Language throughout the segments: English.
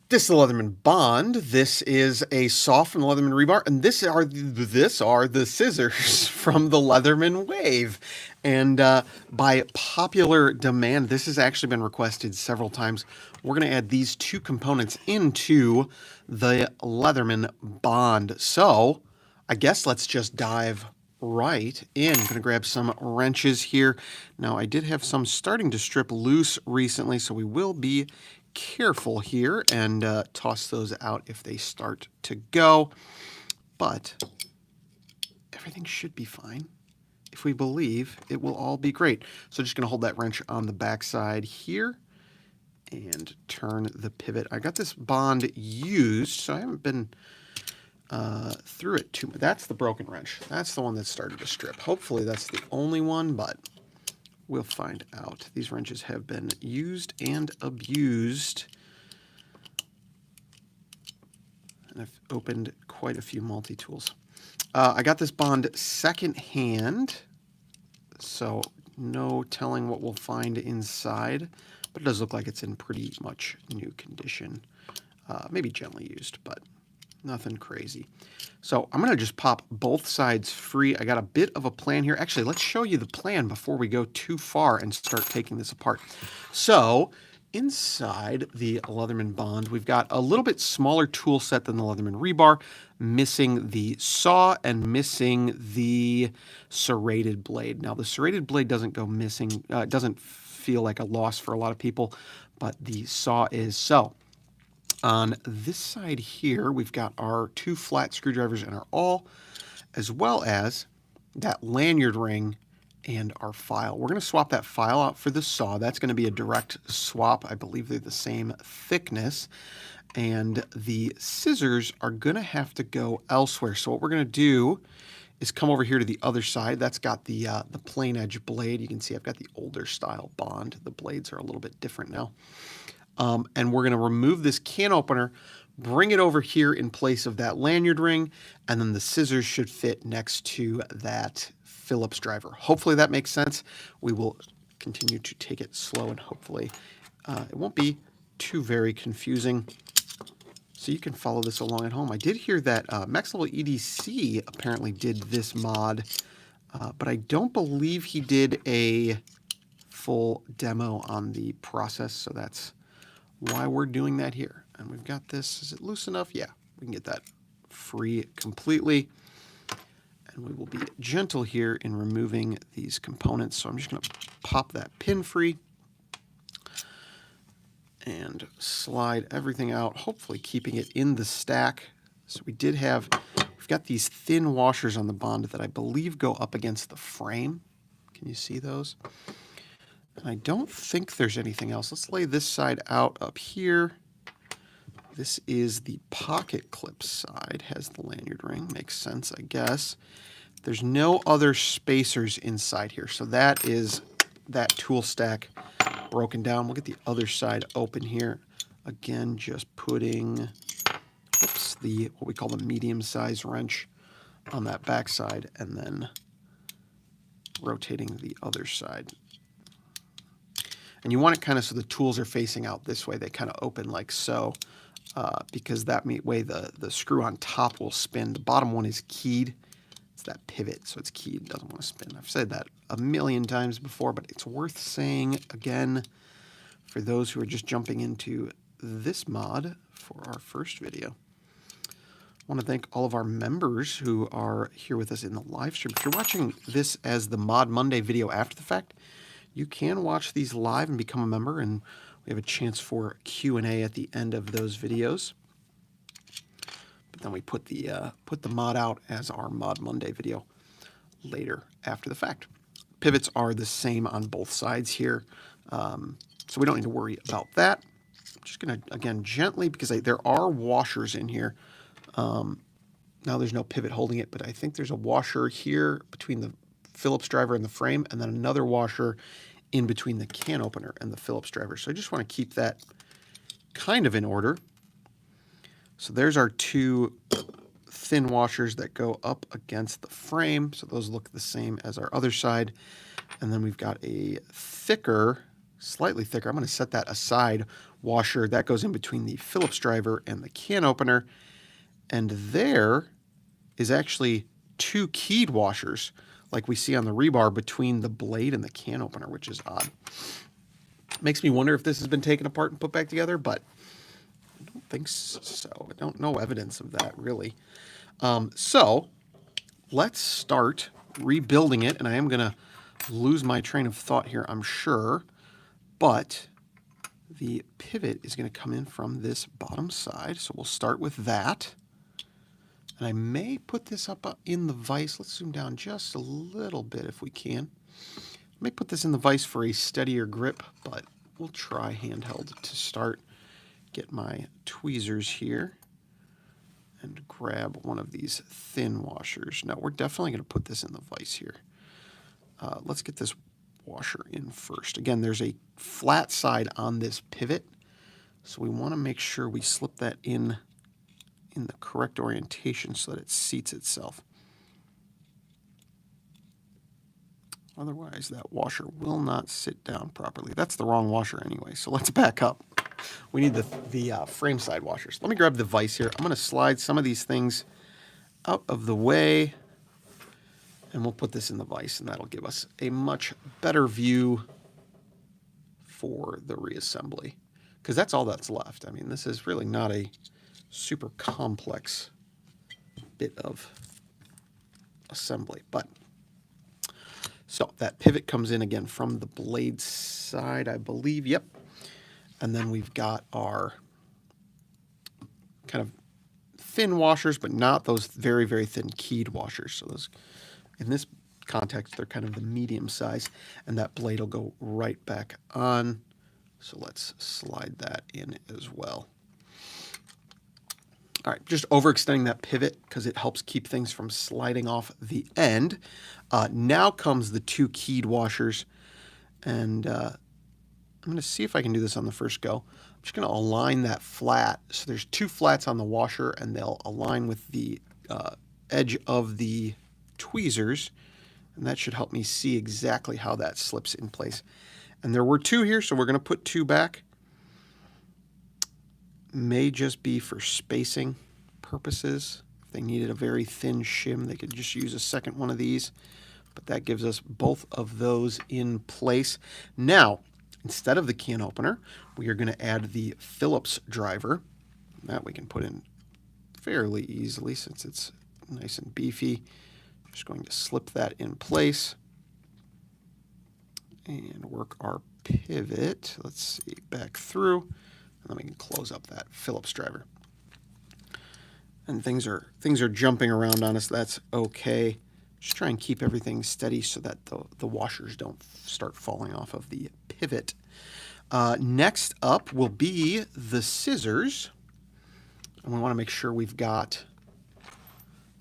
This is the Leatherman Bond. This is a saw from the Leatherman Rebar, and this are the scissors from the Leatherman Wave. And by popular demand, this has actually been requested several times. We're going to add these two components into the Leatherman Bond. So I guess let's just dive right in. I'm going to grab some wrenches here. Now, I did have some starting to strip loose recently, so we will be careful here and toss those out if they start to go. But everything should be fine. If we believe, it will all be great. So just going to hold that wrench on the back side here and turn the pivot. I got this Bond used, so I haven't been through it too much. That's the broken wrench. That's the one that started to strip. Hopefully that's the only one, but we'll find out. These wrenches have been used and abused. And I've opened quite a few multi-tools. I got this Bond second-hand, so no telling what we'll find inside, but it does look like it's in pretty much new condition. Maybe gently used, but nothing crazy. So I'm going to just pop both sides free. I got a bit of a plan here. Actually, let's show you the plan before we go too far and start taking this apart. So inside the Leatherman Bond, we've got a little bit smaller tool set than the Leatherman Rebar, missing the saw and missing the serrated blade. Now, the serrated blade doesn't go missing. It doesn't feel like a loss for a lot of people, but the saw is. So on this side here, we've got our two flat screwdrivers and our awl, as well as that lanyard ring and our file. We're going to swap that file out for the saw. That's going to be a direct swap. I believe they're the same thickness. And the scissors are going to have to go elsewhere. So what we're going to do is come over here to the other side. That's got the plain edge blade. You can see I've got the older style Bond. The blades are a little bit different now. And we're going to remove this can opener, bring it over here in place of that lanyard ring, and then the scissors should fit next to that Phillips driver. Hopefully that makes sense. We will continue to take it slow, and hopefully it won't be too very confusing. So you can follow this along at home. I did hear that Max Level EDC apparently did this mod, but I don't believe he did a full demo on the process, so that's why we're doing that here. And we've got this. Is it loose enough? Yeah, we can get that free completely. And we will be gentle here in removing these components. So I'm just going to pop that pin free and slide everything out, hopefully keeping it in the stack. So we've got these thin washers on the Bond that I believe go up against the frame. Can you see those? And I don't think there's anything else. Let's lay this side out up here. This is the pocket clip side, has the lanyard ring. Makes sense, I guess. There's no other spacers inside here. So that is that tool stack broken down. We'll get the other side open here. Again, just putting what we call the medium-size wrench on that back side, and then rotating the other side. And you want it kind of so the tools are facing out this way. They kind of open like so, because that way the screw on top will spin. The bottom one is keyed. It's that pivot, so it's keyed. It doesn't want to spin. I've said that a million times before, but it's worth saying again for those who are just jumping into this mod for our first video. I want to thank all of our members who are here with us in the live stream. If you're watching this as the Mod Monday video after the fact, you can watch these live and become a member, and we have a chance for Q&A at the end of those videos. But then we put the mod out as our Mod Monday video later after the fact. Pivots are the same on both sides here, so we don't need to worry about that. I'm just going to, again, gently, because there are washers in here. Now there's no pivot holding it, but I think there's a washer here between the Phillips driver and the frame, and then another washer in between the can opener and the Phillips driver. So I just want to keep that kind of in order. So there's our two thin washers that go up against the frame. So those look the same as our other side. And then we've got a thicker slightly thicker. I'm going to set that aside washer. That goes in between the Phillips driver and the can opener. And there is actually 2 keyed washers like we see on the rebar between the blade and the can opener, which is odd. Makes me wonder if this has been taken apart and put back together, but I don't think so. I don't know evidence of that, really. So let's start rebuilding it, and I am going to lose my train of thought here, I'm sure, but the pivot is going to come in from this bottom side, so we'll start with that. And I may put this up in the vise. Let's zoom down just a little bit if we can. I may put this in the vise for a steadier grip, but we'll try handheld to start. Get my tweezers here and grab one of these thin washers. Now, we're definitely going to put this in the vise here. Let's get this washer in first. Again, there's a flat side on this pivot, so we want to make sure we slip that in the correct orientation so that it seats itself. Otherwise, that washer will not sit down properly. That's the wrong washer anyway, so let's back up. We need the frame side washers. Let me grab the vise here. I'm going to slide some of these things out of the way, and we'll put this in the vise, and that'll give us a much better view for the reassembly, because that's all that's left. I mean, this is really not a super complex bit of assembly, but so that pivot comes in again from the blade side, I believe. Yep. And then we've got our kind of thin washers, but not those very, very thin keyed washers. So those, in this context, they're kind of the medium size, and that blade will go right back on. So let's slide that in as well. All right, just overextending that pivot because it helps keep things from sliding off the end. Now comes the 2 keyed washers, and I'm going to see if I can do this on the first go. I'm just going to align that flat. So there's 2 flats on the washer, and they'll align with the edge of the tweezers, and that should help me see exactly how that slips in place. And there were 2 here, so we're going to put 2 back. May just be for spacing purposes. If they needed a very thin shim, they could just use a second one of these. But that gives us both of those in place. Now, instead of the can opener, we are going to add the Phillips driver. That we can put in fairly easily since it's nice and beefy. Just going to slip that in place and work our pivot. Let's see, back through. And then we can close up that Phillips driver. And things are jumping around on us. That's okay. Just try and keep everything steady so that the washers don't start falling off of the pivot. Next up will be the scissors. And we want to make sure we've got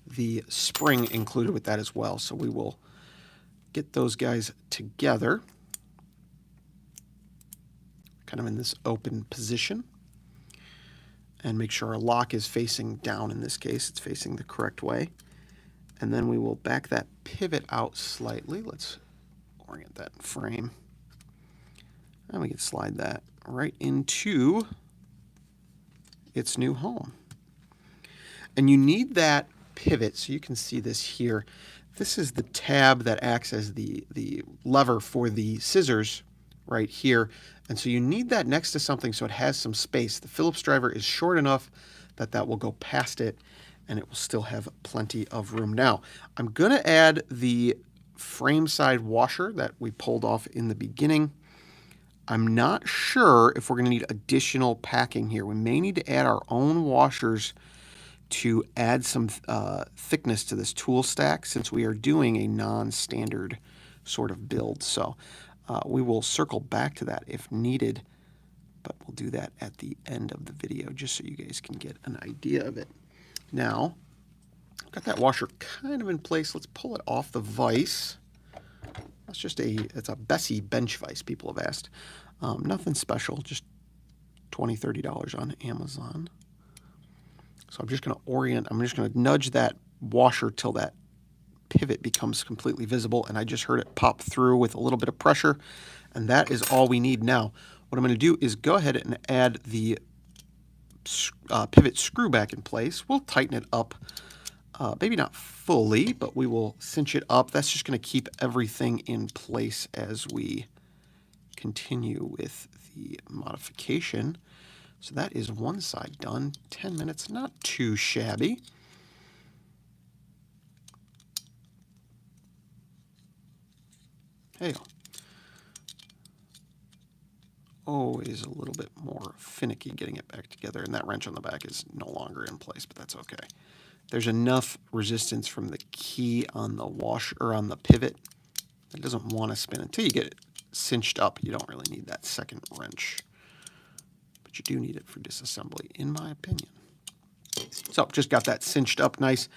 the spring included with that as well. So we will get those guys together, kind of in this open position, and make sure our lock is facing down. In this case, it's facing the correct way. And then we will back that pivot out slightly. Let's orient that in frame. And we can slide that right into its new home. And you need that pivot, so you can see this here. This is the tab that acts as the lever for the scissors right here. And so you need that next to something so it has some space. The Phillips driver is short enough that that will go past it, and it will still have plenty of room. Now, I'm going to add the frame side washer that we pulled off in the beginning. I'm not sure if we're going to need additional packing here. We may need to add our own washers to add some thickness to this tool stack since we are doing a non-standard sort of build. So we will circle back to that if needed, but we'll do that at the end of the video just so you guys can get an idea of it. Now, I've got that washer kind of in place. Let's pull it off the vise. That's just it's a Bessie bench vise, people have asked. Nothing special, just $20, $30 on Amazon. So I'm just going to nudge that washer till that pivot becomes completely visible, and I just heard it pop through with a little bit of pressure, And that is all we need now. What I'm going to do is go ahead and add the pivot screw back in place. We'll tighten it up, maybe not fully, but we will cinch it up. That's just going to keep everything in place as we continue with the modification. So that is one side done. 10 minutes, not too shabby. Hey, always a little bit more finicky getting it back together, and that wrench on the back is no longer in place, but that's okay. There's enough resistance from the key on the washer or on the pivot that doesn't want to spin until you get it cinched up. You don't really need that second wrench, but you do need it for disassembly, in my opinion. So just got that cinched up nice.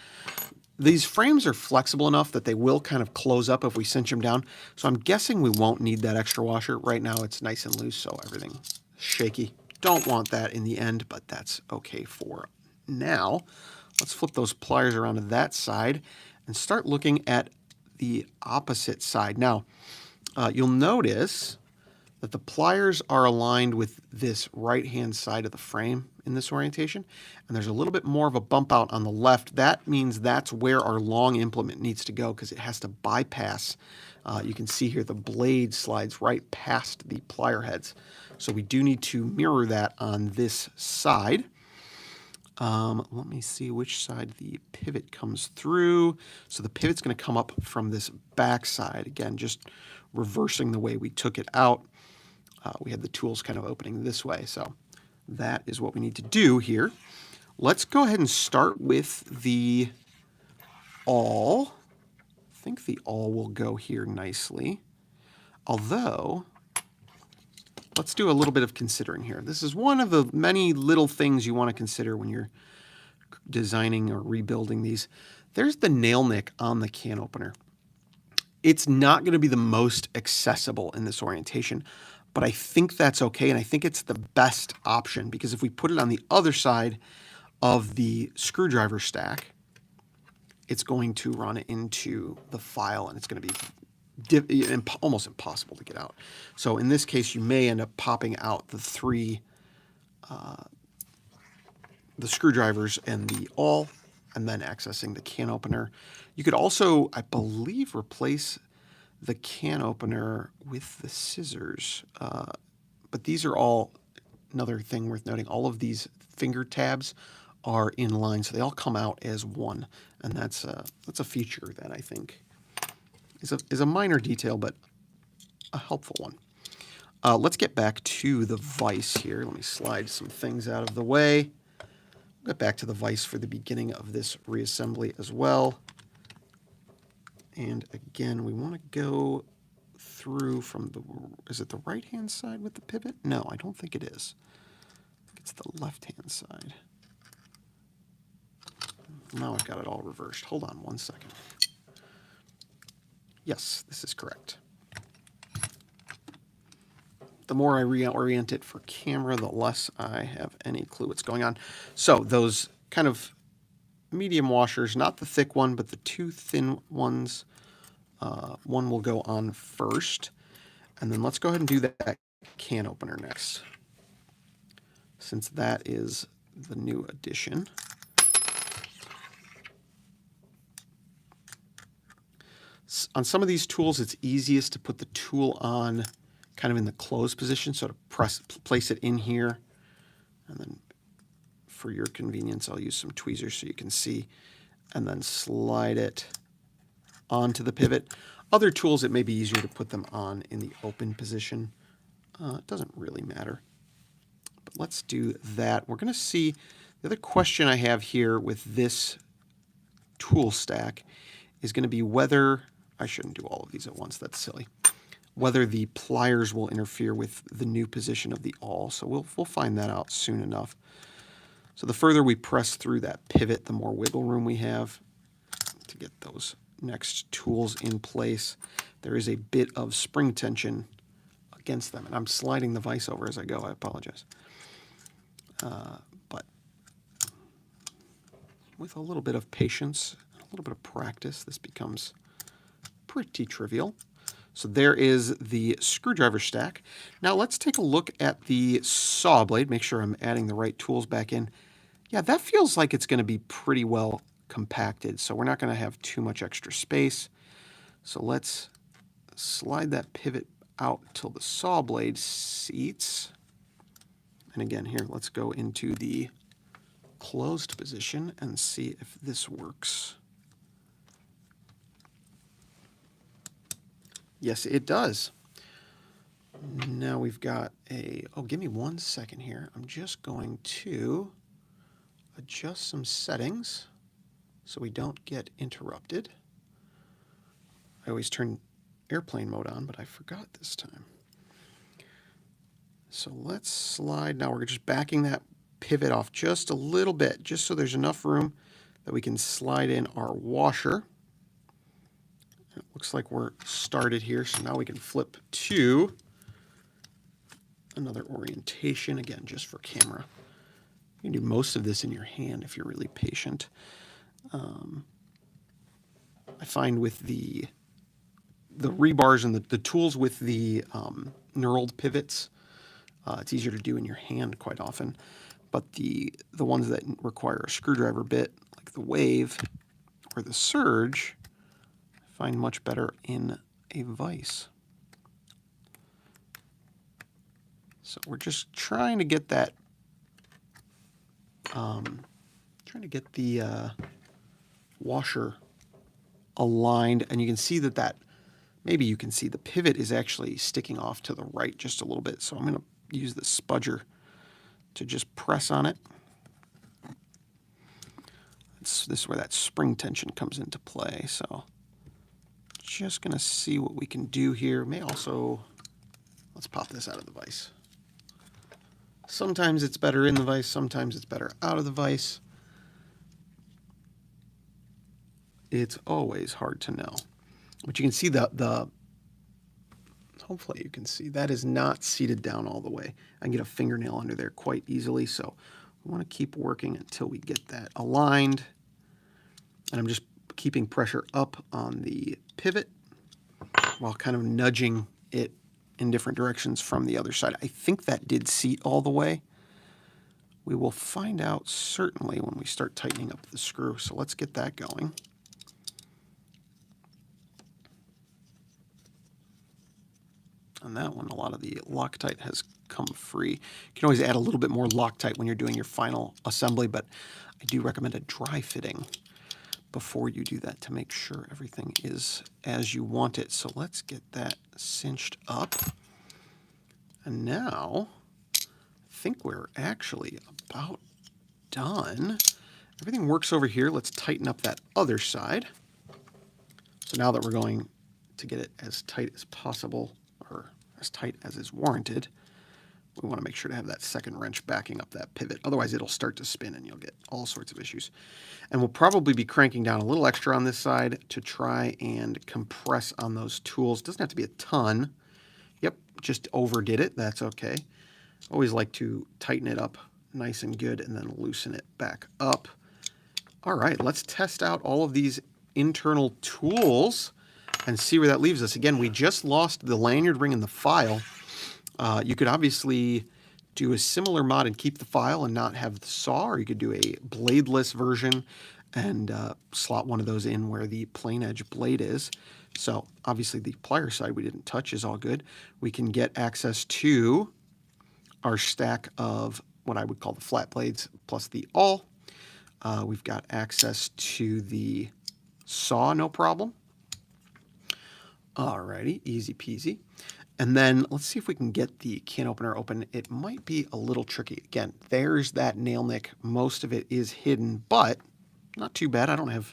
These frames are flexible enough that they will kind of close up if we cinch them down. So I'm guessing we won't need that extra washer. Right now it's nice and loose, so everything's shaky. Don't want that in the end, but that's okay for now. Let's flip those pliers around to that side and start looking at the opposite side. Now, you'll notice that the pliers are aligned with this right-hand side of the frame in this orientation, and there's a little bit more of a bump out on the left. That means that's where our long implement needs to go because it has to bypass. You can see here the blade slides right past the plier heads. So we do need to mirror that on this side. Let me see which side the pivot comes through. So the pivot's going to come up from this back side. Again, just reversing the way we took it out. We had the tools kind of opening this way, so that is what we need to do here. Let's go ahead and start with the awl. I think the awl will go here nicely. Although, let's do a little bit of considering here. This is one of the many little things you want to consider when you're designing or rebuilding these. There's the nail nick on the can opener. It's not going to be the most accessible in this orientation, but I think that's okay, and I think it's the best option because if we put it on the other side of the screwdriver stack, it's going to run into the file and it's going to be almost impossible to get out. So in this case, you may end up popping out the screwdrivers and the awl and then accessing the can opener. You could also, I believe, replace the can opener with the scissors. But these are all, another thing worth noting, all of these finger tabs are in line, so they all come out as one. And that's a feature that I think is a minor detail, but a helpful one. Let's get back to the vise here. Let me slide some things out of the way. We'll get back to the vise for the beginning of this reassembly as well. And again, we want to go through from the, is it the right-hand side with the pivot? No, I don't think it is. I think it's the left-hand side. Now I've got it all reversed. Hold on one second. Yes, this is correct. The more I reorient it for camera, the less I have any clue what's going on. So those kind of medium washers, not the thick one, but the two thin ones, one will go on first. And then let's go ahead and do that can opener next, since that is the new addition. On some of these tools, it's easiest to put the tool on kind of in the closed position, so to place it in here. And then for your convenience, I'll use some tweezers so you can see, and then slide it onto the pivot. Other tools, it may be easier to put them on in the open position. It doesn't really matter. But let's do that. We're going to see, the other question I have here with this tool stack is going to be whether, I shouldn't do all of these at once, that's silly, whether the pliers will interfere with the new position of the awl. So we'll find that out soon enough. So the further we press through that pivot, the more wiggle room we have to get those next tools in place. There is a bit of spring tension against them, and I'm sliding the vise over as I go. I apologize. But with a little bit of patience, a little bit of practice, this becomes pretty trivial. So there is the screwdriver stack. Now let's take a look at the saw blade, make sure I'm adding the right tools back in. Yeah, that feels like it's going to be pretty well compacted, so we're not going to have too much extra space. So let's slide that pivot out till the saw blade seats. And again, here, let's go into the closed position and see if this works. Yes, it does. Now we've got a, oh, give me 1 second here. I'm just going to adjust some settings so we don't get interrupted. I always turn airplane mode on, but I forgot this time. So let's slide. Now we're just backing that pivot off just a little bit, just so there's enough room that we can slide in our washer. It looks like we're started here, so now we can flip to another orientation, again, just for camera. You can do most of this in your hand if you're really patient. I find with the rebars and the tools with the knurled pivots, it's easier to do in your hand quite often. But the ones that require a screwdriver bit, like the Wave or the Surge, I find much better in a vise. So we're just trying to get that, washer aligned, and you can see that maybe you can see the pivot is actually sticking off to the right just a little bit. So I'm going to use the spudger to just press on it. This is where that spring tension comes into play. So just going to see what we can do here. May also, let's pop this out of the vise. Sometimes it's better in the vise, sometimes it's better out of the vise. It's always hard to know. But you can see hopefully you can see, that is not seated down all the way. I can get a fingernail under there quite easily, so we want to keep working until we get that aligned. And I'm just keeping pressure up on the pivot while kind of nudging it in different directions from the other side. I think that did seat all the way. We will find out certainly when we start tightening up the screw. So let's get that going. On that one, a lot of the Loctite has come free. You can always add a little bit more Loctite when you're doing your final assembly, but I do recommend a dry fitting before you do that to make sure everything is as you want it. So let's get that cinched up. And now, I think we're actually about done. Everything works over here. Let's tighten up that other side. So now that we're going to get it as tight as possible, or as tight as is warranted, we want to make sure to have that second wrench backing up that pivot. Otherwise, it'll start to spin and you'll get all sorts of issues. And we'll probably be cranking down a little extra on this side to try and compress on those tools. Doesn't have to be a ton. Yep, just overdid it. That's okay. Always like to tighten it up nice and good and then loosen it back up. All right, let's test out all of these internal tools and see where that leaves us. Again, we just lost the lanyard ring and the file. You could obviously do a similar mod and keep the file and not have the saw, or you could do a bladeless version and slot one of those in where the plain edge blade is. So obviously the plier side we didn't touch is all good. We can get access to our stack of what I would call the flat blades plus the awl. We've got access to the saw, no problem. Alrighty, easy peasy. And then let's see if we can get the can opener open. It might be a little tricky. Again, there's that nail nick. Most of it is hidden, but not too bad. I don't have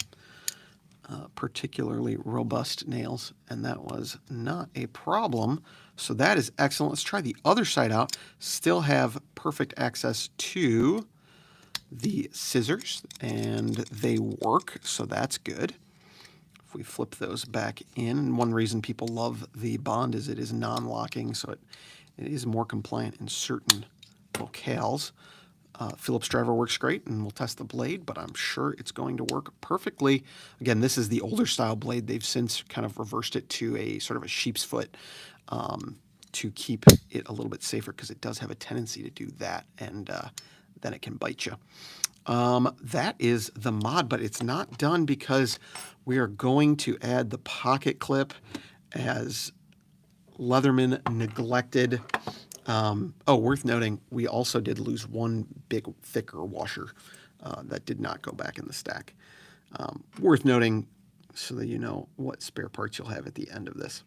particularly robust nails, and that was not a problem. So that is excellent. Let's try the other side out. Still have perfect access to the scissors, and they work, so that's good. If we flip those back in, and one reason people love the Bond is it is non-locking, so it is more compliant in certain locales. Phillips driver works great, and we'll test the blade, but I'm sure it's going to work perfectly. Again, this is the older style blade. They've since kind of reversed it to a sort of a sheep's foot to keep it a little bit safer, because it does have a tendency to do that, and then it can bite you. That is the mod, but it's not done, because we are going to add the pocket clip as Leatherman neglected. Worth noting, we also did lose one big, thicker washer that did not go back in the stack. Worth noting, so that you know what spare parts you'll have at the end of this.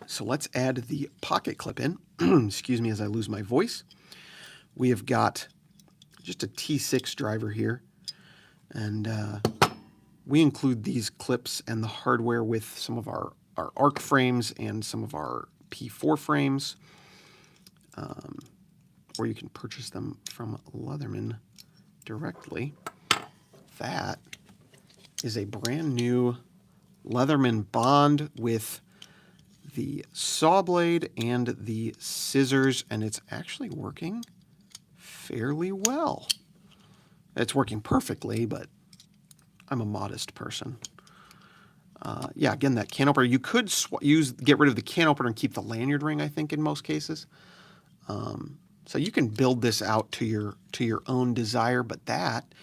So let's add the pocket clip in. Excuse me as I lose my voice. We have got just a T6 driver here, and we include these clips and the hardware with some of our arc frames and some of our P4 frames. Or you can purchase them from Leatherman directly. That is a brand new Leatherman Bond with the saw blade and the scissors, and it's actually working fairly well. It's working perfectly, but I'm a modest person. Yeah, again, that can opener, you could get rid of the can opener and keep the lanyard ring, I think, in most cases. So you can build this out to your own desire, but that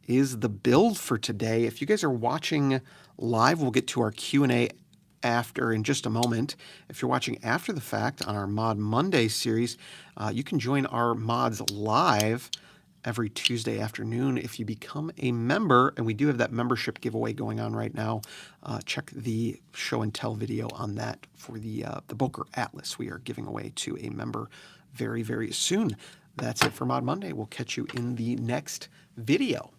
is the build for today. If you guys are watching live, we'll get to our Q&A after in just a moment. If you're watching after the fact on our Mod Monday series, you can join our mods live every Tuesday afternoon if you become a member, and we do have that membership giveaway going on right now. Check the show and tell video on that for the Boker Atlas we are giving away to a member very, very soon. That's it for Mod Monday. We'll catch you in the next video.